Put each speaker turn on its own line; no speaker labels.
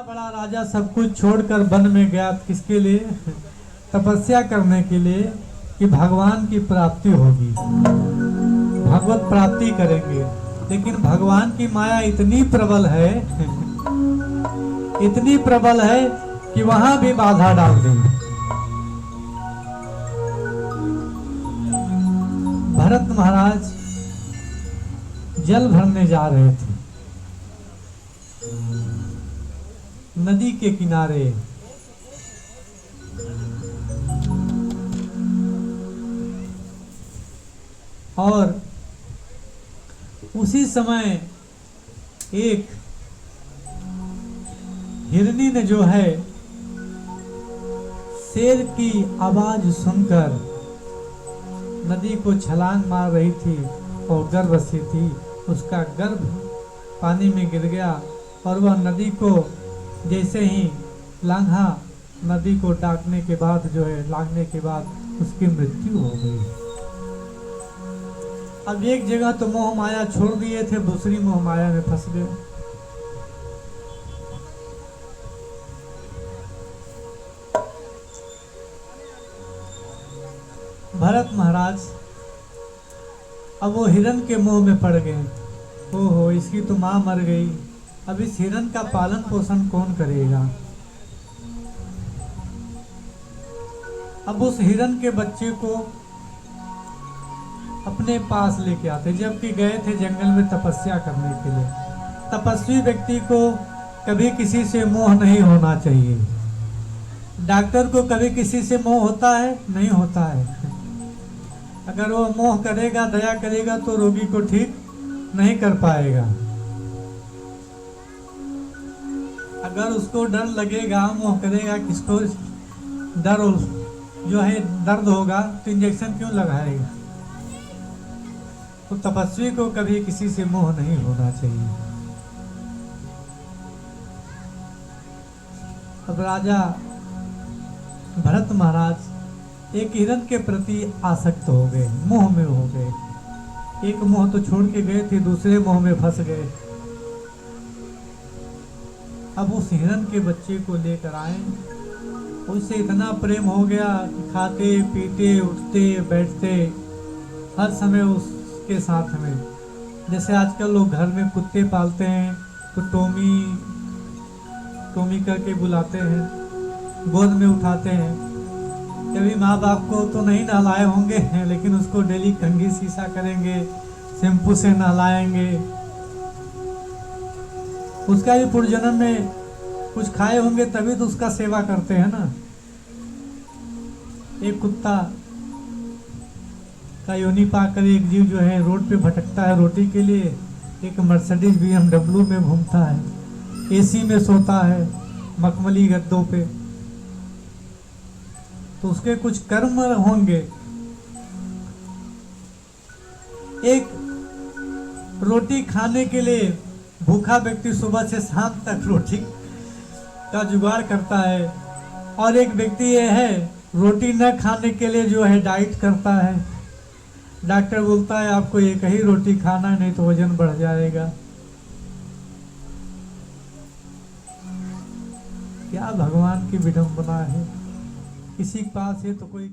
बड़ा राजा सब कुछ छोड़कर वन में गया, किसके लिए? तपस्या करने के लिए कि भगवान की प्राप्ति होगी, भगवत प्राप्ति करेंगे। लेकिन भगवान की माया इतनी प्रबल है इतनी प्रबल है कि वहां भी बाधा डाल दी। भरत महाराज जल भरने जा रहे थे नदी के किनारे। और उसी समय एक हिरनी ने जो है शेर की आवाज सुनकर नदी को छलांग मार रही थी और गर्भवती थी। उसका गर्भ पानी में गिर गया और वह नदी को जैसे ही लांघा, नदी को डाकने के बाद जो है लागने के बाद उसकी मृत्यु हो गई। अब एक जगह तो मोह माया छोड़ दिए थे, दूसरी मोह माया में फंस गए। भरत महाराज अब वो हिरण के मोह में पड़ गए। ओहो, इसकी तो मां मर गई, अब इस हिरण का पालन पोषण कौन करेगा? अब उस हिरण के बच्चे को अपने पास लेके आते, जबकि गए थे जंगल में तपस्या करने के लिए। तपस्वी व्यक्ति को कभी किसी से मोह नहीं होना चाहिए। डॉक्टर को कभी किसी से मोह होता है? नहीं होता है। अगर वो मोह करेगा, दया करेगा तो रोगी को ठीक नहीं कर पाएगा। अगर उसको डर लगेगा, मोह करेगा, किसको डर जो है दर्द होगा तो इंजेक्शन क्यों लगाएगा? तो तपस्वी को कभी किसी से मोह नहीं होना चाहिए। अब राजा भरत महाराज एक हिरण के प्रति आसक्त हो गए, मोह में हो गए। एक मोह तो छोड़ के गए थे, दूसरे मोह में फंस गए। अब उस हिरण के बच्चे को लेकर आए, उससे इतना प्रेम हो गया कि खाते पीते उठते बैठते हर समय उसके साथ में। जैसे आजकल लोग घर में कुत्ते पालते हैं तो टोमी करके बुलाते हैं, गोद में उठाते हैं। कभी माँ बाप को तो नहीं नहलाए होंगे, लेकिन उसको डेली कंघी सीसा करेंगे, शैम्पू से नहलाएंगे। उसका भी पुर्जन्म में कुछ खाए होंगे तभी तो उसका सेवा करते हैं ना। एक कुत्ता का योनि पाकर एक जीव जो है रोड पे भटकता है रोटी के लिए, एक मर्सिडीज BMW में घूमता है, AC में सोता है, मखमली गद्दों पे। तो उसके कुछ कर्म होंगे। एक रोटी खाने के लिए भूखा व्यक्ति सुबह से शाम तक रोटी का जुगाड़ करता है, और एक व्यक्ति ये है रोटी न खाने के लिए जो है डाइट करता है। डॉक्टर बोलता है आपको एक ही रोटी खाना है, नहीं तो वजन बढ़ जाएगा। क्या भगवान की विडंबना है। किसी के पास है तो कोई